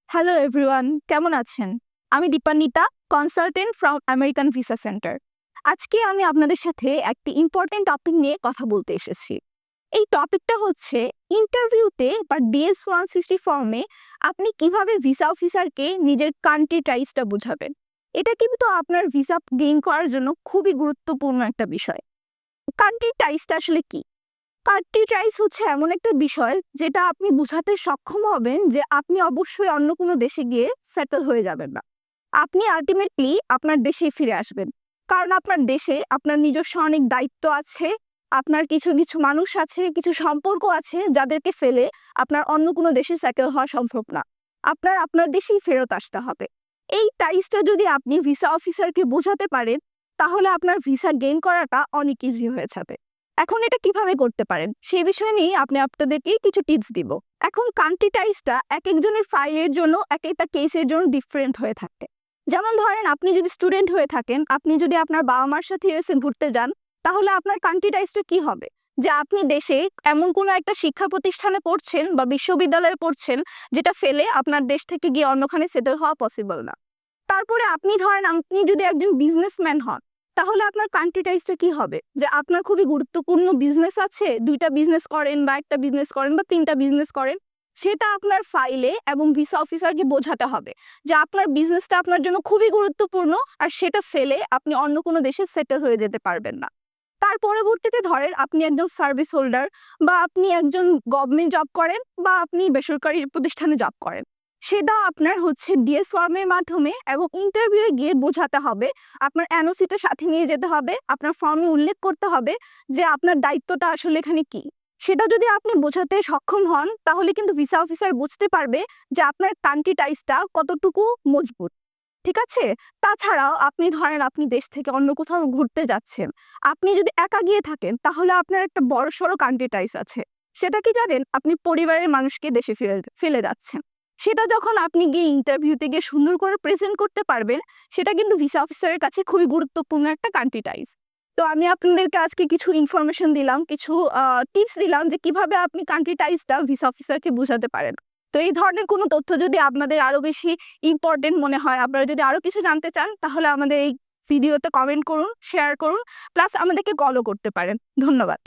Hello everyone, কেমন আছেন? আমি Dipanwita, consultant from American visa centre. আজকে আমি আপনাদের সাথে একটি ইম্পর্টেন্ট টপিক নিয়ে কথা বলতে এসেছি। এই টপিকটা হচ্ছে ইন্টারভিউতে বা DS-160 ফর্মে আপনি কিভাবে ভিসা অফিসারকে নিজের কান্ট্রি টাইজটা বোঝাবেন। এটা কিন্তু আপনার ভিসা গেইন করার জন্য খুবই গুরুত্বপূর্ণ একটা বিষয়। কান্ট্রি টাইজটা আসলে কি? কান্ট্রি টাইজ হচ্ছে এমন একটা বিষয় যেটা আপনি বোঝাতে সক্ষম হবেন যে আপনি অবশ্যই অন্য কোনো দেশে গিয়ে সেটেল হয়ে যাবেন না। আপনি আল্টিমেটলি আপনার দেশেই ফিরে আসবেন। কারণ আপনার দেশে আপনার নিজস্ব অনেক দায়িত্ব আছে, আপনার কিছু, কিছু মানুষ আছে, কিছু সম্পর্ক আছে যাদেরকে ফেলে আপনার অন্য কোনো দেশে সেটেল হওয়া সম্ভব না। আপনার দেশেই ফেরত আসতে হবে। এই টাইজটা যদি আপনি ভিসা অফিসারকে বোঝাতে পারেন, তাহলে আপনার ভিসা গেইন করাটা অনেক ইজি হয়ে যাবে। এখন এটা কিভাবে করতে পারেন সেই বিষয় নিয়ে আপনাদেরকে কিছু টিপস দিব। এখন কান্ট্রি টাইজটা একজনের ফাইলের জন্য একটা কেসের জন্য ডিফারেন্ট হয়ে থাকে। যেমন ধরেন আপনি যদি স্টুডেন্ট হয়ে থাকেন, আপনি যদি আপনার বাবা মার সাথে ইউএসএ ঘুরতে যান, তাহলে আপনার কান্ট্রি টাইজটা কি হবে? যে আপনি দেশে এমন কোনো একটা শিক্ষা প্রতিষ্ঠানে পড়ছেন বা বিশ্ববিদ্যালয়ে পড়ছেন যেটা ফেলে আপনার দেশ থেকে গিয়ে অন্যখানে সেটেল হওয়া পসিবল না। তারপরে আপনি যদি একজন বিজনেসম্যান হন, তাহলে আপনার কান্ট্রি টাইজটা কি হবে? যে আপনার খুবই গুরুত্বপূর্ণ বিজনেস আছে, ২টা বিজনেস করেন বা ১টা বিজনেস করেন বা ৩টা বিজনেস করেন। সেটা আপনার ফাইলে এবং ভিসা অফিসারকে বোঝাতে হবে যে আপনার বিজনেসটা আপনার জন্য খুবই গুরুত্বপূর্ণ, আর সেটা ফেলে আপনি অন্য কোনো দেশে সেটেল হয়ে যেতে পারবেন না। তার পরবর্তীতে ধরেন আপনি একজন সার্ভিস হোল্ডার, বা আপনি একজন গভর্নমেন্ট জব করেন, বা আপনি বেসরকারি প্রতিষ্ঠানে জব করেন। সেটা আপনার হচ্ছে ডিএস ফর্মের মাধ্যমে এবং ইন্টারভিউয়ে গিয়ে বোঝাতে হবে। আপনার এনওসিটা সাথে নিয়ে যেতে হবে, আপনার ফর্মে উল্লেখ করতে হবে যে আপনার দায়িত্বটা আসলে এখানে কি। সেটা যদি আপনি বোঝাতে সক্ষম হন, তাহলে কিন্তু ভিসা অফিসার বুঝতে পারবে যে আপনার কান্ট্রি টাইজটা কতটুকু মজবুত। ঠিক আছে? তাছাড়াও আপনি ধরেন আপনি দেশ থেকে অন্য কোথাও ঘুরতে যাচ্ছেন। আপনি যদি একা গিয়ে থাকেন, তাহলে আপনার একটা বড়সড় কান্ট্রি টাইজ আছে। সেটা কি জানেন? আপনি পরিবারের মানুষকে দেশে ফেলে যাচ্ছেন। সেটা যখন আপনি গিয়ে ইন্টারভিউতে গিয়ে সুন্দর করে প্রেজেন্ট করতে পারবেন, সেটা কিন্তু ভিসা অফিসারের কাছে খুবই গুরুত্বপূর্ণ একটা কান্ট্রি টাইজ। তো আমি আপনাদেরকে আজকে কিছু ইনফরমেশন দিলাম, কিছু টিপস দিলাম যে কিভাবে আপনি কান্ট্রি টাইজটা ভিসা অফিসারকে বুঝাতে পারেন। তো এই ধরনের কোনো তথ্য যদি আপনাদের আরো বেশি ইম্পর্টেন্ট মনে হয়, আপনারা যদি আরো কিছু জানতে চান, তাহলে আমাদের এই ভিডিওতে কমেন্ট করুন, শেয়ার করুন, প্লাস আমাদেরকে কলও করতে পারেন। ধন্যবাদ।